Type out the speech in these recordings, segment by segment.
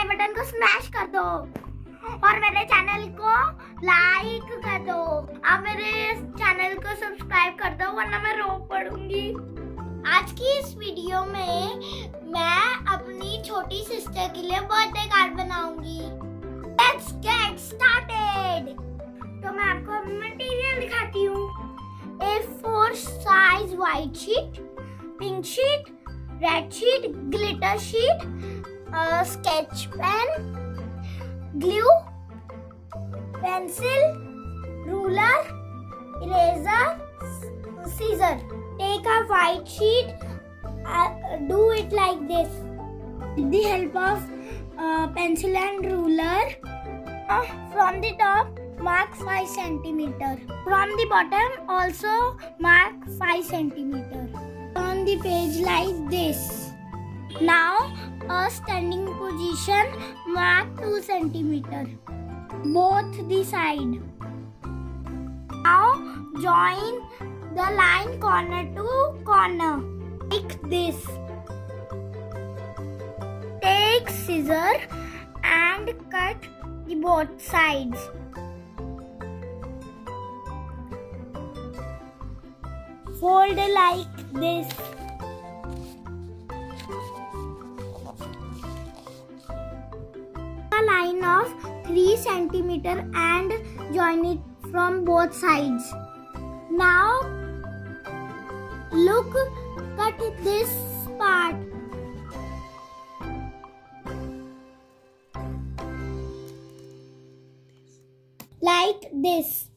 Subscribe button को smash कर दो और मेरे चैनल को लाइक कर दो। आप मेरे चैनल को सब्सक्राइब कर दो वरना मैं रो पड़ूंगी। आज की इस वीडियो में मैं अपनी छोटी सिस्टर के लिए बर्थडे कार्ड बनाऊंगी। Let's get started। तो मैं आपको मटेरियल दिखाती हूँ। A4 size white sheet, pink sheet, red sheet, glitter sheet, sketch pen, glue, pencil, ruler, eraser, scissor. Take a white sheet, do it like this. With the help of pencil and ruler, from the top mark 5 centimeter. From the bottom also mark 5 centimeter. On the page like this. Now a standing position mark 2 centimeter. Both the side. Now join the line corner to corner like this. Take scissor and cut the both sides. Fold like this. A line of 3 centimeter and join it from both sides. Now look, cut this part. Like this.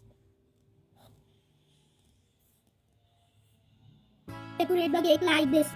Decorate the cake like this.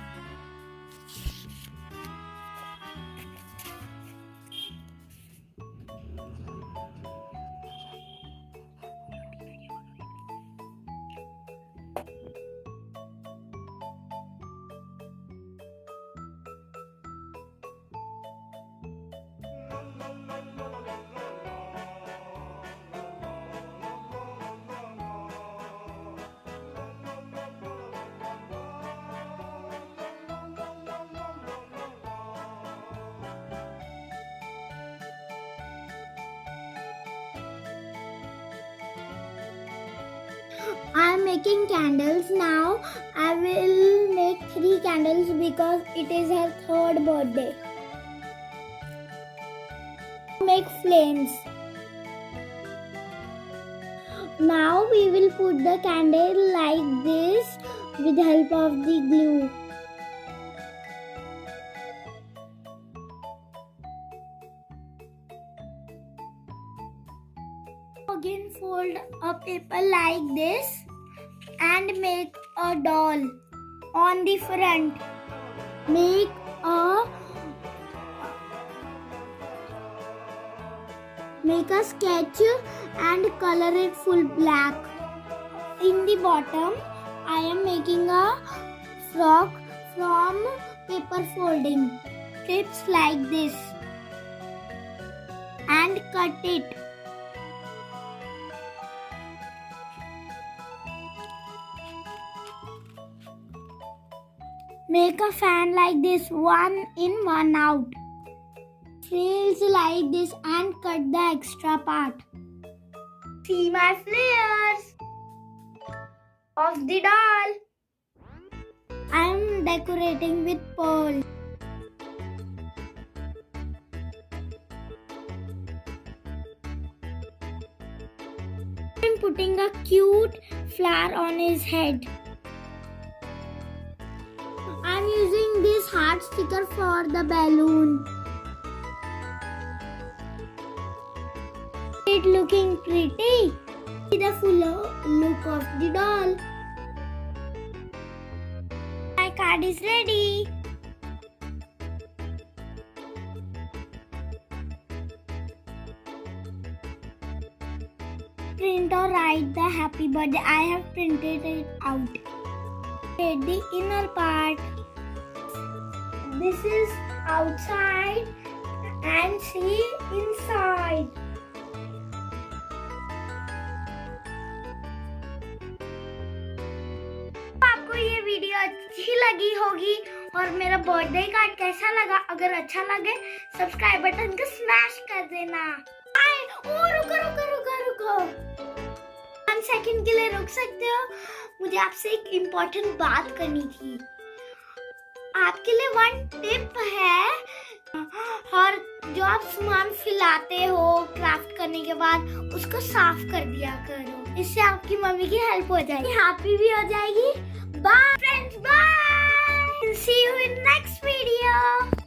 I am making candles now. I will make 3 candles because it is her 3rd birthday. Make flames. Now we will put the candle like this with the help of the glue. Again fold a paper like this and make a doll on the front. Make a sketch and color it full black. In the bottom I am making a frog from paper folding. Strips like this and cut it. Make a fan like this, one in, one out. Frills like this and cut the extra part. See my flares of the doll. I am decorating with pearl. I am putting a cute flower on his head. I am using this heart sticker for the balloon. It looking pretty. See the full look of the doll. My card is ready. Print or write the happy birthday. I have printed it out. Create the inner part. This is outside and see inside. आपको ये video अच्छी लगी होगी और मेरा birthday card कैसा लगा? अगर अच्छा लगे सब्सक्राइब बटन को स्मैश कर देना। रुको 1 सेकंड के लिए रुक सकते हो? मुझे आपसे एक इम्पोर्टेंट बात करनी थी। आपके लिए 1 टिप है, और जो आप सामान फैलाते हो क्राफ्ट करने के बाद उसको साफ कर दिया करो, इससे आपकी मम्मी की हेल्प हो जाएगी, हैप्पी भी हो जाएगी। Bye friends, bye, see you in next video.